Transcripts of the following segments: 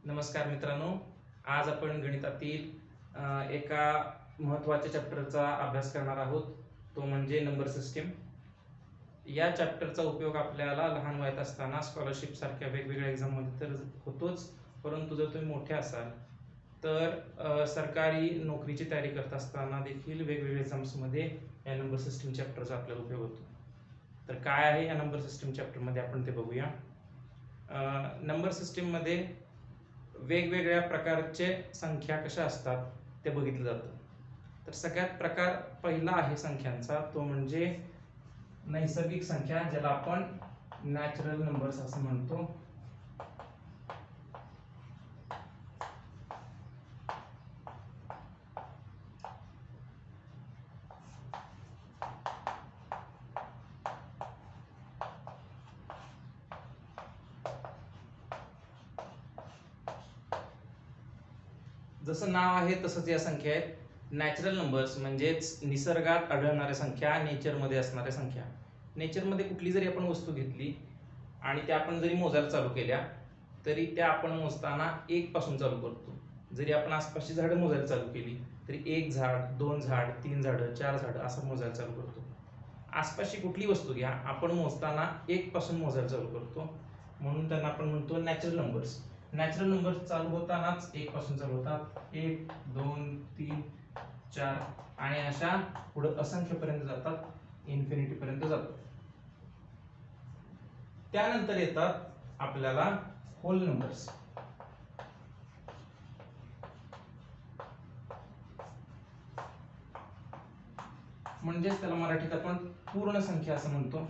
नमस्कार मित्रांनो, आज आपण गणितातील एका महत्त्वाच्या चॅप्टरचा अभ्यास करणार आहोत. तो म्हणजे नंबर सिस्टीम. या चॅप्टरचा उपयोग आपल्याला लहान वयात असताना स्कॉलरशिप सारख्या वेगवेगळ्या एक्झाममध्ये तर होतोच, परंतु जर तुम्ही मोठे असाल तर सरकारी नोकरीची तयारी करत असताना देखील वेगवेगळ्या एक्झाम्समध्ये या नंबर सिस्टीम चॅप्टरचा आपल्याला उपयोग होतो. तर काय आहे या नंबर सिस्टीम चॅप्टरमध्ये आपण ते बघूया. नंबर सिस्टीममध्ये वेगवेगळ्या प्रकारचे संख्या कशा असतात ते बघितलं जातं. तर सगळ्यात प्रकार पहिला आहे संख्यांचा, तो म्हणजे नैसर्गिक संख्या, ज्याला आपण नॅचरल नंबर्स असं म्हणतो. जसं नाव आहे तसंच या संख्या आहेत. नॅचरल नंबर्स म्हणजेच निसर्गात आढळणाऱ्या संख्या, नेचरमध्ये असणाऱ्या संख्या. नेचरमध्ये कुठली जरी आपण वस्तू घेतली आणि त्या आपण जरी मोजायला चालू केल्या तरी त्या आपण मोजताना 1 पासून चालू करतो. जरी आपण आसपासची झाडं मोजायला चालू केली तरी 1 झाड, 2 झाड, 3 झाडं, 4 झाडं असं मोजायला चालू करतो. आसपासची कुठली वस्तू घ्या, आपण मोजताना 1 पासून मोजायला चालू करतो, म्हणून त्यांना आपण म्हणतो नॅचरल नंबर्स. नॅचरल नंबर्स चालू होतानाच 1 पासून चालू होतात. 1, 2, 3, 4 आणि अशा पुढे असंख्यपर्यंत जातात, इन्फिनिटी पर्यंत जातात. त्यानंतर येतात आपल्याला होल नंबर्स. म्हणजेच त्याला मराठीत आपण पूर्ण संख्या असं म्हणतो.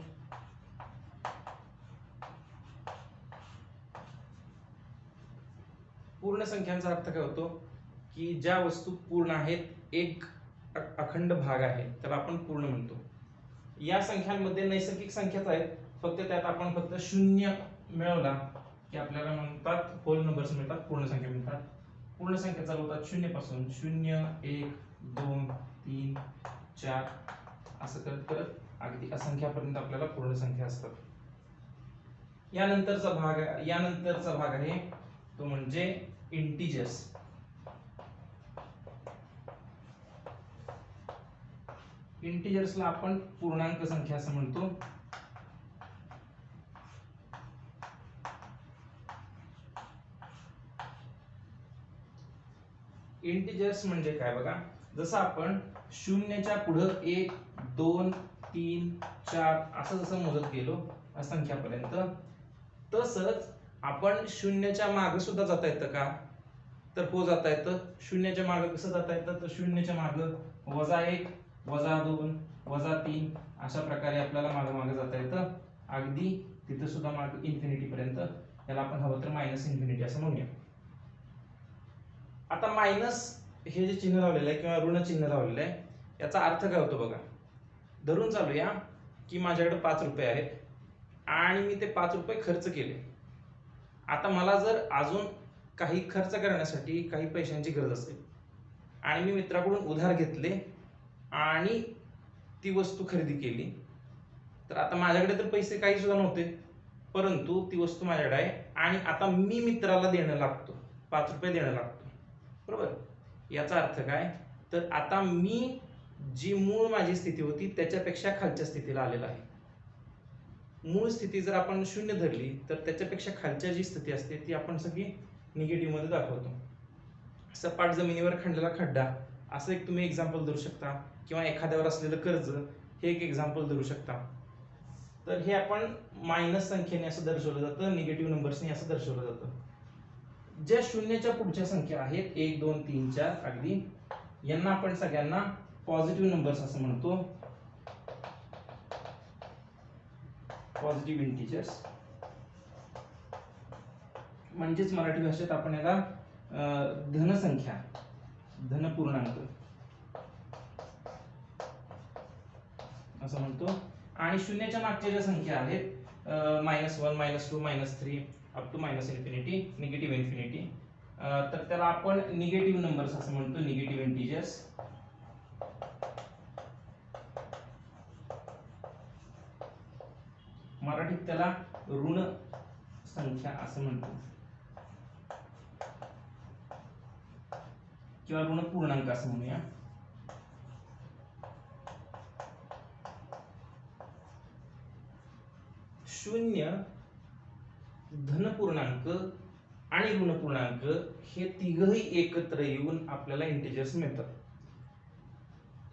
पूर्ण संख्यांचा अर्थ काय होतो की ज्या वस्तू पूर्ण आहेत, एक अखंड भाग आहे, त्याला आपण पूर्ण म्हणतो. या संख्यांमध्ये नैसर्गिक संख्याच आहेत, फक्त त्यात आपण फक्त शून्य मिळवला की आपल्याला म्हणतात होल नंबर्स मिळतात, पूर्ण संख्या मिळतात. पूर्ण संख्या चालू होतात 0 पासून. 0, 1, 2, 3, 4 असं करत करत अगदी असंख्यापर्यंत आपल्याला पूर्ण संख्या असतात. यानंतरचा भाग आहे तो म्हणजे इंटिजर्स. इंटिजर्सला आपण पूर्णांक संख्या असं म्हणतो. इंटिजर्स म्हणजे काय बघा, जसं आपण शून्याच्या पुढे 1, 2, 3, 4 असं जसं मोजत गेलो असंख्यापर्यंत, तसंच आपण शून्याच्या मागे सुद्धा जाता येतं का, तर हो जाता येतं. शून्याच्या मागे कसं जाता येतं, तर शून्याच्या मागे -1, -2, -3 अशा प्रकारे आपल्याला मागे मागे जाता येतं, अगदी तिथं सुद्धा मागे इन्फिनिटी पर्यंत. याला आपण हवं तर मायनस इन्फिनिटी असं म्हणूया. आता मायनस हे जे चिन्ह लावलेलं आहे किंवा ऋण चिन्ह लावलेलं आहे, याचा अर्थ काय होतो बघा. धरून चालूया की माझ्याकडे 5 रुपये आहेत आणि मी ते 5 रुपये खर्च केले. आता मला जर अजून काही खर्च करण्यासाठी काही पैशांची गरज असेल आणि मी मित्राकडून उधार घेतले आणि ती वस्तू खरेदी केली, तर आता माझ्याकडे तर पैसे काही सुद्धा नव्हते, परंतु ती वस्तू माझ्याकडे आहे आणि आता मी मित्राला देणं लागतो, 5 रुपये देणं लागतो, बरोबर. याचा अर्थ काय, तर आता मी जी मूळ माझी स्थिती होती त्याच्यापेक्षा खालच्या स्थितीला आलेला आहे. मूळ स्थिती जर आपण 0 धरली तर त्याच्यापेक्षा खालच्या जी स्थिती असते ती आपण सगळी निगेटिव्ह मध्ये दाखवतो. सपाट जमिनीवर खणलेला खड्डा असं एक तुम्ही एक्झाम्पल धरू शकता, किंवा एखाद्यावर असलेलं कर्ज हे एक एक्झाम्पल धरू शकता. तर हे आपण मायनस संख्येने असं दर्शवलं जातं, निगेटिव्ह नंबर्सने असं दर्शवलं जातं. ज्या शून्याच्या पुढच्या संख्या आहेत 1, 2, 3, 4 अगदी, यांना आपण सगळ्यांना पॉझिटिव्ह नंबर्स असं म्हणतो, पॉझिटिव्ह इंटिजर्स. म्हणजेच मराठी भाषेत आपण याला धनसंख्या, धनपूर्णांक असं म्हणतो. आणि शून्याच्या मागच्या ज्या संख्या आहेत -1, -2, -3 up to minus infinity, negative infinity, तर त्याला आपण निगेटिव्ह नंबर्स असं म्हणतो, निगेटिव्ह इंटिजर्स. मराठीत त्याला ऋण संख्या असं म्हणतो. किंवा ऋण पूर्णांक असं म्हणूया. शून्य, धन पूर्णांक आणि ऋण पूर्णांक हे तिघही एकत्र येऊन आपल्याला इंटिजर्स मिळतात.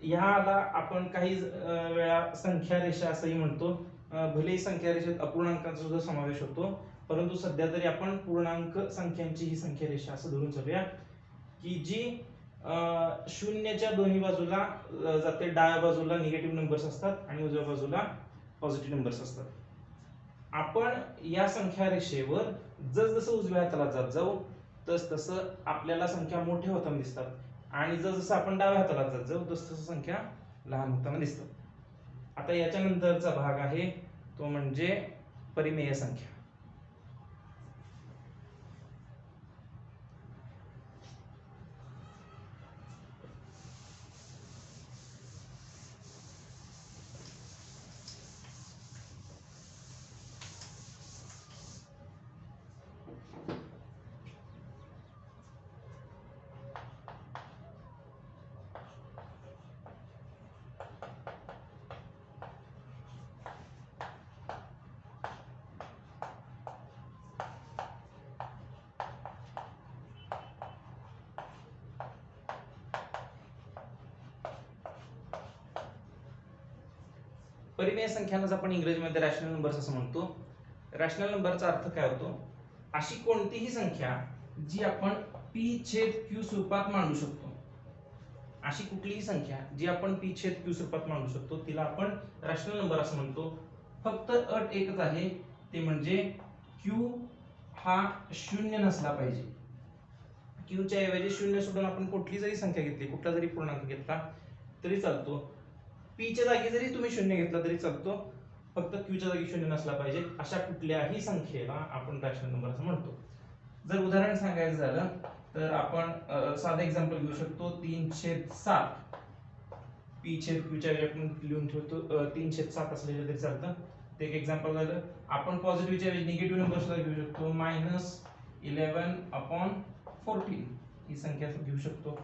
याला आपण काही वेळा संख्या रेषा असंही म्हणतो. भलेही संख्या रेषेत अपूर्णांकांचा सुद्धा समावेश होतो, परंतु सध्या तरी आपण पूर्णांक संख्यांची ही संख्या रेषा असं धरून चालूया की जी शून्याच्या दोन्ही बाजूला जाते. डाव्या बाजूला निगेटिव्ह नंबर्स असतात आणि उजव्या बाजूला पॉझिटिव्ह नंबर्स असतात. आपण या संख्या रेषेवर जसजसं उजव्या हाताला जात जाऊ तसतसं आपल्याला संख्या मोठ्या होताना दिसतात आणि जसजसं आपण डाव्या हाताला जात जाऊ तसतसं संख्या लहान होताना दिसतात. आता याच्यानंतरचा भाग आहे तो म्हणजे परिमेय संख्या. परिमेय संख्यांनाच आपण इंग्रजीमध्ये रॅशनल नंबर्स असं म्हणतो. रॅशनल नंबरचा अर्थ काय होतो? अशी कोणतीही संख्या जी आपण p/q स्वरूपात मांडू शकतो. अशी कुठलीही संख्या जी आपण p/q स्वरूपात मांडू शकतो तिला आपण रॅशनल नंबर असं म्हणतो. फक्त अट एकच आहे, ते म्हणजे q हा शून्य नसला पाहिजे. q च्या ऐवजी शून्य सोडून आपण कुठली जरी संख्या घेतली, कुठला जरी पूर्णांक घेतला तरी चालतो. p च्या जागी जरी तुम्ही शून्य घेतला तरी चालतो, फक्त q च्या जागी शून्य नसला पाहिजे. अशा कुठल्याही संख्येला आपण रॅशनल नंबर असं म्हणतो. जर उदाहरण सांगायचं झालं तर आपण साधं एक्झाम्पल घेऊ शकतो. 3/7 p/q च्या ऐवजी आपण लिहून ठेवतो 3/7 असलेलं तरी चालतं. ते एक एक्झाम्पल झालं. आपण पॉझिटिव्हच्या ऐवजी निगेटिव्ह नंबर सुद्धा घेऊ शकतो. -11/14 ही संख्या घेऊ शकतो.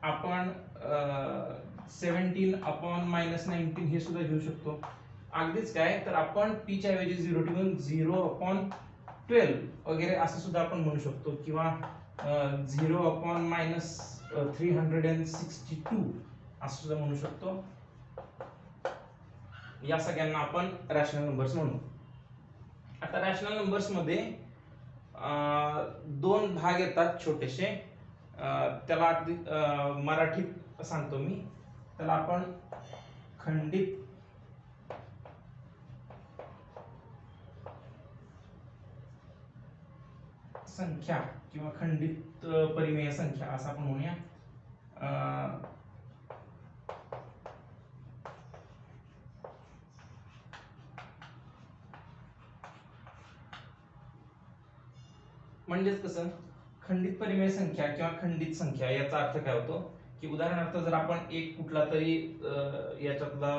आपण 17/-19 हे सुद्धा घेऊ शकतो. अगदीच काय तर आपण p च्या ऐवजी 0 ठेवून 0/12 वगैरे असं सुद्धा आपण म्हणू शकतो, किंवा 0/-362 असं सुद्धा म्हणू शकतो. या सगळ्यांना आपण रॅशनल नंबर्स म्हणू. आता रॅशनल नंबर्स मध्ये दोन भाग येतात छोटेसे. त्याला अगदी मराठीत सांगतो मी. त्याला आपण खंडित संख्या किंवा खंडित परिमेय संख्या असं आपण म्हणूया. म्हणजेच कसं, खंडित परिमेय संख्या किंवा खंडित संख्या याचा अर्थ काय होतो की उदाहरणार्थ जर आपण एक कुठला तरी याच्यातला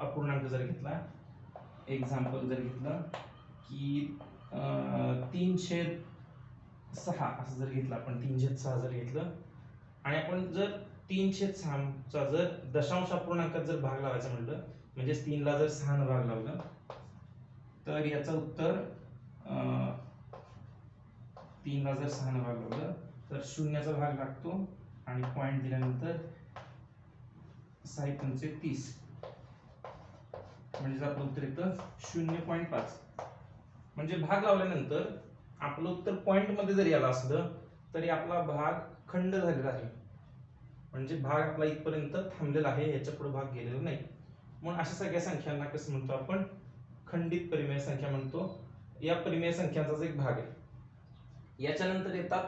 अपूर्णांक जर घेतला, एक्झाम्पल जर घेतलं की 3/6 असं जर घेतलं, आपण 3/6 जर घेतलं आणि आपण जर 3/6 चा जर दशांश अपूर्णांकात जर भाग लावायचं म्हटलं, म्हणजे 3 ला जर 6 ने भाग लावला तर याचं उत्तर 3 ला जर 6 ने भाग लावलं तर शून्याचा भाग लागतो आणि पॉइंट दिल्यानंतर 6×30 म्हणजे आपलं उत्तर येतं 0.5. म्हणजे भाग लावल्यानंतर आपलं उत्तर पॉइंट मध्ये जरी आलं असलं तरी आपला भाग खंड झालेला आहे. म्हणजे भाग आपला इथपर्यंत थांबलेला आहे, याच्या पुढे भाग गेलेला नाही. म्हणून अशा सगळ्या संख्यांना कसं म्हणतो आपण? खंडित परिमेय संख्या म्हणतो. या परिमेय संख्यांचाच एक भाग आहे. याच्यानंतर येतात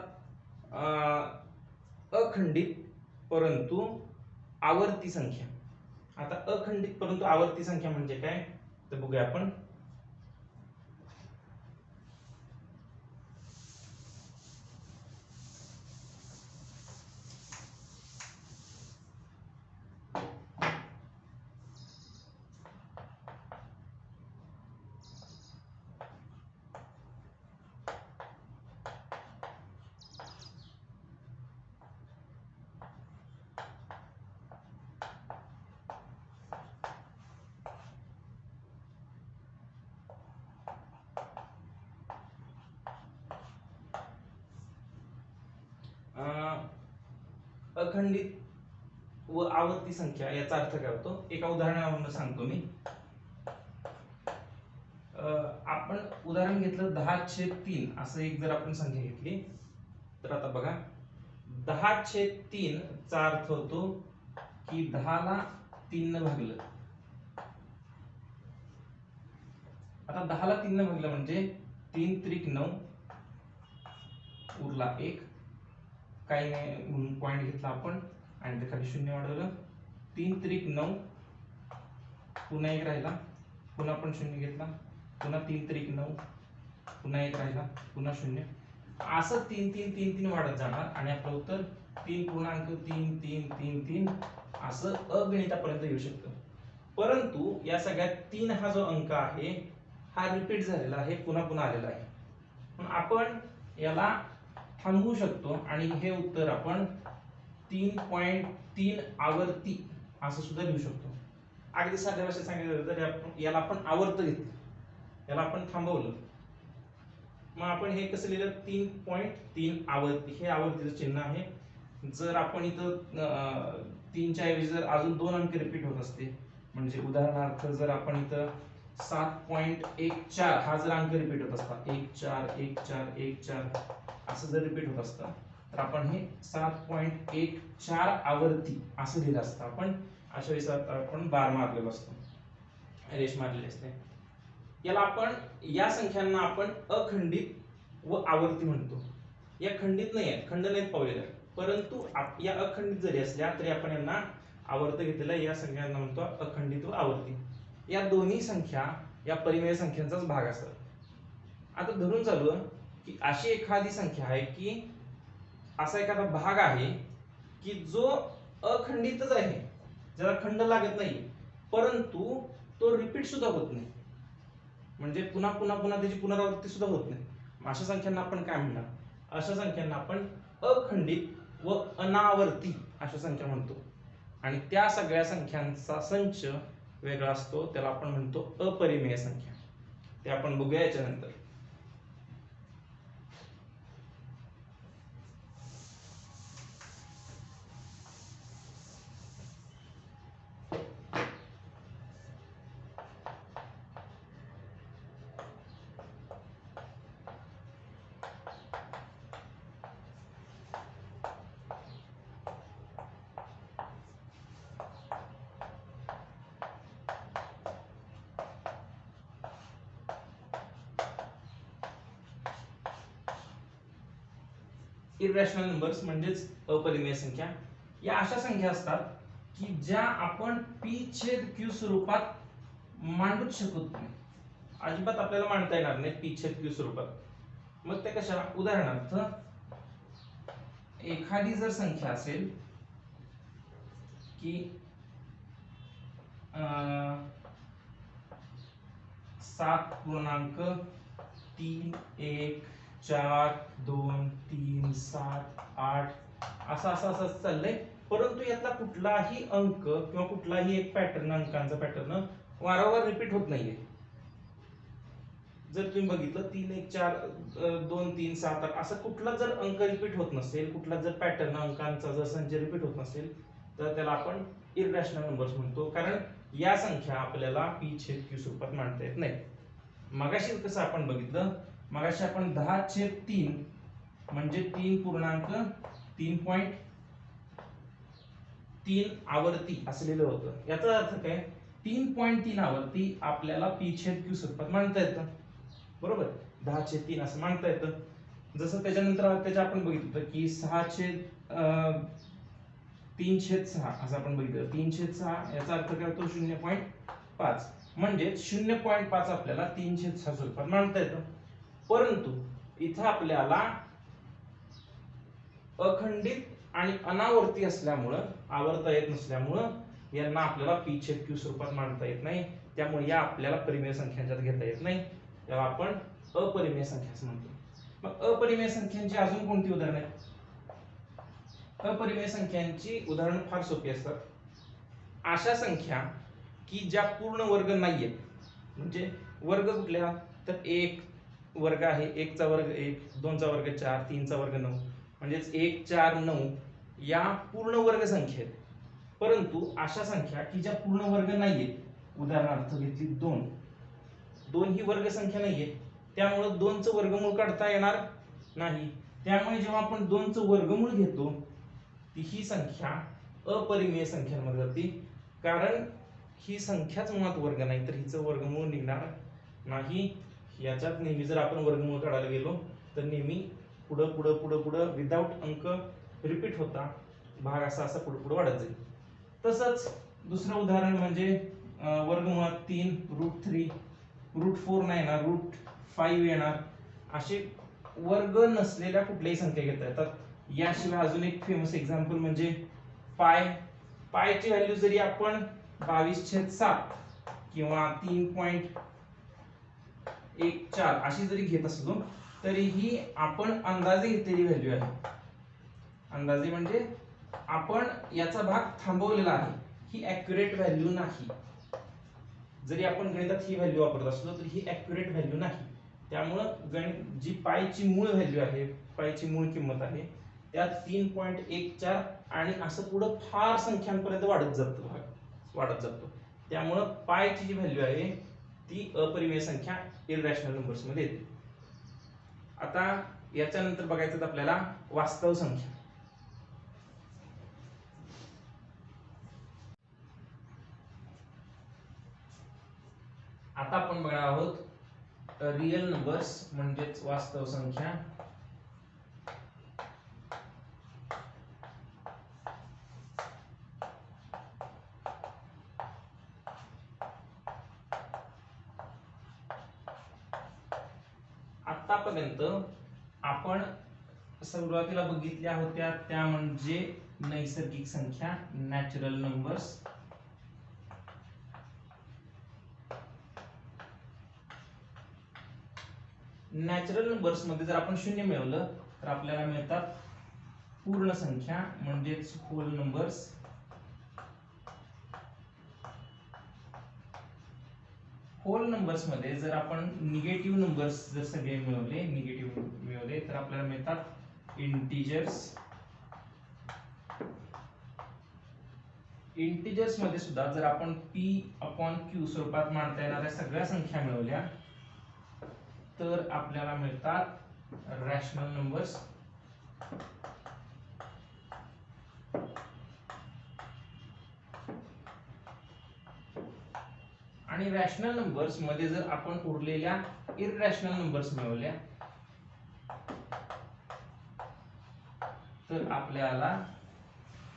अखंडित परंतु आवर्ती संख्या. आता अखंडित परंतु आवर्ती संख्या म्हणजे काय ते बघूया आपण. अखंडित व आवर्ती संख्या याचा अर्थ काय होतो एका उदाहरणावरून सांगतो मी. आपण उदाहरण घेतलं 10/3 असं एक जर आपण संख्या घेतली तर आता बघा 10/3 चा अर्थ होतो की 10 ला 3 ने भागलं. आता 10 ला 3 ने भागलं म्हणजे 3 त्रिक 9 उरला 1 काही नाही म्हणून पॉइंट घेतला आपण आणि ते खाली शून्य वाढवलं. 3 त्रिक 9 पुन्हा 1 राहिला पुन्हा आपण शून्य घेतला पुन्हा 3 त्रिक 9 पुन्हा 1 राहिला पुन्हा शून्य. असं 3 3 3 3 वाढत जाणार आणि आपलं उत्तर 3.3333 असं अगणितापर्यंत येऊ शकतं. परंतु या सगळ्यात 3 हा जो अंक आहे हा रिपीट झालेला आहे पुन्हा पुन्हा आलेला आहे. पण आपण याला थांबवू शकतो आणि हे उत्तर आपण 3.3 आवर्ती असं सुद्धा लिहू शकतो. अगदी साध्या भाषेत सांगितलं तर याला आपण आवर्त घेतलं याला आपण थांबवलं मग आपण हे कसं लिहिलं 3.3 आवर्ती हे आवर्तीचं चिन्ह आहे. जर आपण इथं 3 च्या ऐवजी जर अजून 2 अंक रिपीट होत असते म्हणजे उदाहरणार्थ जर आपण इथं 7.14 हा जर अंक रिपीट होत असता 141414 असं जर रिपीट होत असतं तर आपण हे 7.14 आवर्ती असं लिहिलं असतं. आपण अशा वेळेस आपण बार मारलेलो असतो रेष मारलेली असते. याला आपण या संख्यांना आपण अखंडित व आवर्ती म्हणतो. या खंडित नाही आहेत खंड नाहीत पावलेल्या परंतु या अखंडित जरी असल्या तरी आपण यांना आवर्त घेतलेला या संख्यांना म्हणतो अखंडित व आवर्ती. या दोन्ही संख्या या परिमेय संख्यांचाच भाग असतात. आता धरून चालू की अशी एखादी संख्या आहे की असा एखादा भाग आहे की जो अखंडितच आहे ज्याला खंड लागत नाही परंतु तो रिपीट सुद्धा होत नाही म्हणजे पुन्हा पुन्हा पुन्हा त्याची पुनरावृत्ती सुद्धा होत नाही. अशा संख्यांना आपण काय म्हणणार अशा संख्यांना आपण अखंडित व अनावर्ती अशा संख्या म्हणतो. आणि त्या सगळ्या संख्यांचा संच वेगळा असतो त्याला आपण म्हणतो अपरिमेय संख्या. ते आपण बघूया याच्यानंतर. इरॅशनल नंबर्स म्हणजेच अपरिमेय संख्या या अशा संख्या असतात की ज्या आपण p/q स्वरूपात मांडूच शकत नाही. अजिबात आपल्याला मांडता येणार नाही p/q स्वरूपात. मग ते कशा उदाहरणार्थ एखादी जर संख्या असेल की 7.31427 असं चाललंय परंतु यातला कुठलाही अंक किंवा कुठलाही एक पॅटर्न अंकांचा पॅटर्न वारंवार रिपीट होत नाहीये. जर तुम्ही बघितलं 3 1 4 2 3 7 8 असं कुठला जर अंक रिपीट होत नसेल कुठला जर पॅटर्न अंकांचा जर संच रिपीट होत नसेल तर त्याला आपण इरॅशनल नंबर्स म्हणतो कारण या संख्या आपल्याला p/q स्वरूपात मांडता येत नाही. मगाशी कसं आपण बघितलं मगाशी आपण 10/3 म्हणजे 3.3 आवर्ती असं लिहिलं होतं. याचा अर्थ काय 3.3 आवर्ती आपल्याला p/q स्वरूपात मांडता येतं बरोबर. 10/3 असं मांडता येतं. जसं त्याच्यानंतर त्याच्या आपण बघितलं की 3/6 असं आपण बघितलं 3/6 याचा अर्थ काय होतो 0.5 म्हणजे 0.5 आपल्याला 3/6 स्वरूपात मांडता येतं. परंतु इथं आपल्याला अखंडित आणि अनावर्ती असल्यामुळं आवर्त येत नसल्यामुळं यांना आपल्याला p/q स्वरूपात मांडता येत नाही. त्यामुळे या आपल्याला परिमेय संख्यांच्यात घेता येत नाही. त्याला आपण अपरिमेय संख्या असं म्हणतो. मग अपरिमेय संख्यांची अजून कोणती उदाहरणे आहेत. अपरिमेय संख्यांची उदाहरणं फार सोपी असतात. अशा संख्या की ज्या पूर्ण वर्ग नाहीयेत म्हणजे वर्ग कुठल्या तर 1 वर्ग आहे 1 चा वर्ग 1 2 चा वर्ग 4 3 चा वर्ग 9 म्हणजेच 1 4 9 या पूर्ण वर्ग संख्या आहेत, परंतु अशा संख्या की ज्या पूर्ण वर्ग नाहीयेत, उदाहरणार्थ घेतली 2, 2 ही वर्ग संख्या नाहीये, त्यामुळे 2चं वर्गमूळ काढता येणार नाही. त्यामुळे जेव्हा आपण 2चं वर्गमूळ घेतो ही संख्या अपरिमेय संख्यांमध्ये जाते, कारण ही संख्याच मुळात वर्ग नाही, तर हिचं वर्गमूळ निघणार नाही. याच्यात नेहमी जर आपण वर्गमूळ काढायला गेलो तर नेहमी पुढं पुढं पुढं पुढं विदाऊट अंक रिपीट होता, भाग असा असा पुढे पुढे वाढत जाईल. तसंच दुसरं उदाहरण म्हणजे वर्गमुळात 3 √3 √4 नाही येणार, √5 येणार. असे वर्ग नसलेल्या कुठल्याही संख्या घेता येतात. याशिवाय अजून एक फेमस एक्झाम्पल म्हणजे पायची व्हॅल्यू जरी आपण 22/7 किंवा 3.14 अशी जरी घेत असलो तरीही आपण अंदाजे घेतलेली व्हॅल्यू आहे. अंदाजे म्हणजे आपण याचा भाग थांबवलेला आहे, ही ॲक्युरेट व्हॅल्यू नाही. जरी आपण गणितात ही व्हॅल्यू वापरत असलो तरी ही ॲक्युरेट व्हॅल्यू नाही. त्यामुळं गणित जी पायची मूळ व्हॅल्यू आहे, पायची मूळ किंमत आहे, त्यात 3.14 आणि असं पुढं फार संख्यांपर्यंत वाढत जातो. त्यामुळं पायची जी व्हॅल्यू आहे ती अपरिमेय संख्या इररॅशनल नंबर्स मध्ये येते. आता याच्यानंतर बघायचं आपल्याला वास्तव संख्या. आता आपण बघणार आहोत रियल नंबर्स म्हणजेच वास्तव संख्या. आतापर्यंत आपण सुरुवातीला बघितल्या होत्या त्या म्हणजे नैसर्गिक संख्या, नॅचरल नंबर्स. नॅचरल नंबर्स मध्ये जर आपण 0 मिळवलं तर आपल्याला मिळतात पूर्ण संख्या म्हणजेच होल नंबर्स. होल नंबर्स मध्ये जर आपण निगेटिव्ह नंबर्स जर सगळे मिळवले तर आपल्याला मिळतात इंटिजर्स. इंटिजर्स मध्ये सुद्धा जर आपण p/q स्वरूपात मांडता येणाऱ्या सगळ्या संख्या मिळवल्या तर आपल्याला मिळतात रॅशनल नंबर्स. आणि रॅशनल नंबर्स मध्ये जर आपण उरलेल्या इररॅशनल नंबर्स मिळवल्या तर आपल्याला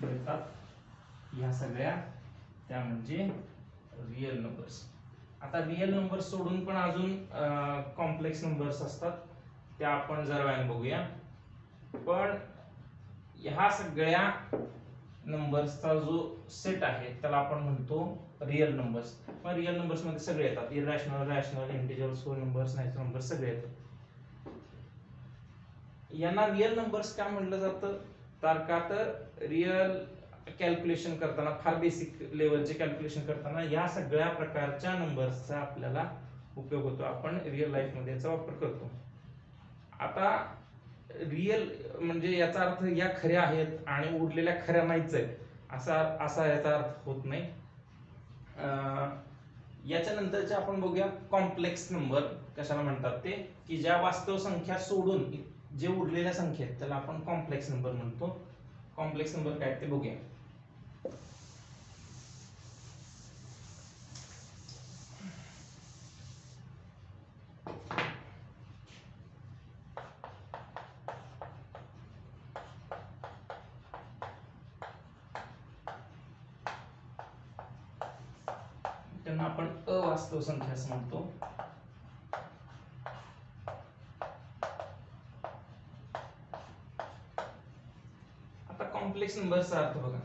मिळतात ह्या सगळ्या, त्या म्हणजे रियल नंबर्स. आता रियल नंबर्स सोडून पण अजून कॉम्प्लेक्स नंबर्स असतात, त्या आपण जरा वेळाने बघूया. पण ह्या सगळ्या नंबर्सचा जो सेट आहे त्याला आपण म्हणतो रियल नंबर्स. पण रियल नंबर्स मध्ये सगळे येतात, irrational, rational, integers, whole numbers, natural numbers सगळे येतात. यांना रियल नंबर्स का म्हटलं जातं तर रियल कॅल्क्युलेशन करताना, फार बेसिक लेवलचे कॅल्क्युलेशन करताना या सगळ्या प्रकारच्या नंबर्सचा आपल्याला उपयोग होतो, आपण रिअल लाईफ मध्ये याचा वापर करतो. आता रियल म्हणजे याचा अर्थ या खऱ्या आहेत आणि उरलेल्या खऱ्या नाहीच आहेत असा याचा अर्थ होत नाही. याच्या नंतरचे आपण बघूया कॉम्प्लेक्स नंबर कशाला म्हणतात ते, की ज्या वास्तव संख्या सोडून जे उरलेल्या संख्या आहेत त्याला आपण कॉम्प्लेक्स नंबर म्हणतो. कॉम्प्लेक्स नंबर काय ते बघूया. त्यांना आपण अवास्तव संख्या असं म्हणतो. आता कॉम्प्लेक्स नंबरचा अर्थ बघा.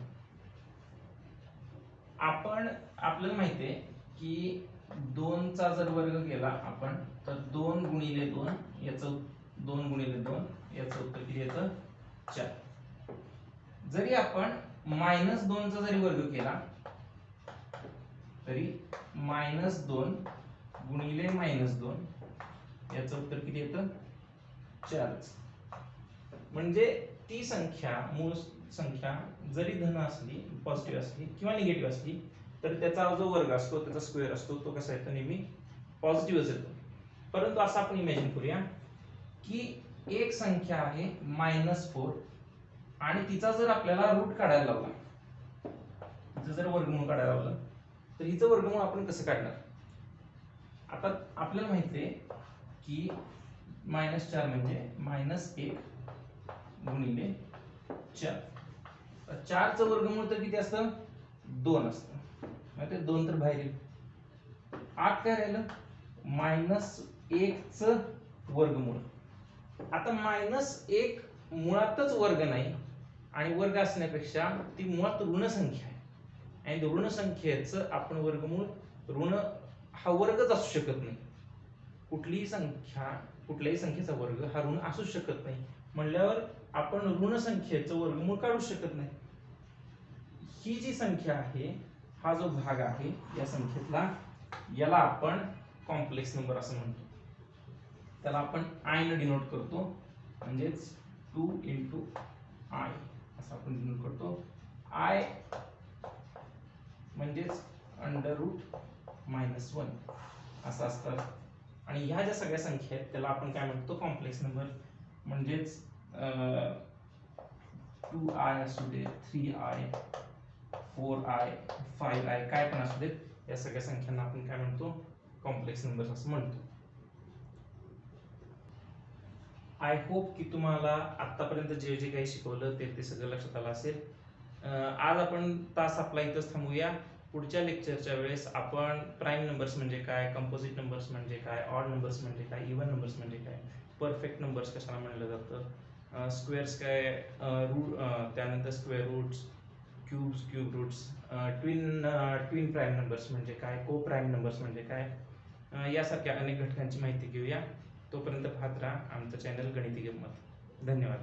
आपल्याला माहिती आहे की 2चा जर वर्ग केला आपण तर 2 गुणिले 2 याचं 2 गुणिले 2 याचं उत्तर किती येतं 4. जरी आपण -2चा जरी वर्ग केला तरी -2 गुणिले -2 याचं उत्तर किती येतं 4. म्हणजे ती संख्या मूळ संख्या जरी धन असली, पॉझिटिव्ह असली किंवा निगेटिव्ह असली, तर त्याचा जो वर्ग असतो, त्याचा स्क्वेअर असतो, तो कसा येतो नेहमी पॉझिटिव्हच येतो. परंतु असं आपण इमॅजिन करूया की एक संख्या आहे -4 आणि तिचा जर आपल्याला रूट काढायला लावला, तिचं जर वर्गमूळ काढायला लावलं, तर हिचं वर्गमूळ आपण कसं काढणार? आता आपल्याला माहिती आहे की -4 म्हणजे -1 गुणिले 4. 4चं वर्गमूळ तर किती असतं? 2 असतं. ते 2 तर बाहेर येईल. 8 काय राहिलं? -1चं वर्गमूळ. आता -1 मुळातच वर्ग नाही आणि वर्ग असण्यापेक्षा ती मुळात ऋण संख्या आहे आणि ऋण संख्येचं आपण वर्गमूळ ऋण हा वर्गच असू शकत नाही. कुठलीही संख्या, कुठल्याही संख्येचा वर्ग हा ऋण असू शकत नाही म्हणल्यावर आपण ऋण संख्येचं वर्गमूळ काढू शकत नाही. ही जी संख्या आहे, हा जो भाग आहे या संख्येतला, याला आपण कॉम्प्लेक्स नंबर असं म्हणतो. त्याला आपण आय ने डिनोट करतो, म्हणजेच 2 × I असं आपण डिनोट करतो. आय म्हणजेच √-1 असं असतं. आणि ह्या ज्या सगळ्या संख्या आहेत त्याला आपण काय म्हणतो? Complex number. म्हणजेच 2i असू दे, 3i, 4i, 5i, काय पण असू देत, या सगळ्या संख्यांना आपण काय म्हणतो? कॉम्प्लेक्स नंबर्स असं म्हणतो. आय होप की तुम्हाला आतापर्यंत जे जे काही शिकवलं ते सगळं लक्षात आलं असेल. आज आपण तास आपला इथंच थांबूया. पुढच्या लेक्चरच्या वेळेस आपण प्राईम नंबर्स म्हणजे काय, कंपोजिट नंबर्स म्हणजे काय, ऑड नंबर्स म्हणजे काय, इव्हन नंबर्स म्हणजे काय, परफेक्ट नंबर्स कशाला म्हणलं जातं, स्क्वेअर्स काय, त्यानंतर square roots, cube roots, twin prime numbers म्हणजे काय, को प्राईम नंबर्स म्हणजे काय, यासारख्या अनेक घटकांची माहिती घेऊया. तोपर्यंत पाहत राहा आमचं चॅनल गणिती गंमत. धन्यवाद.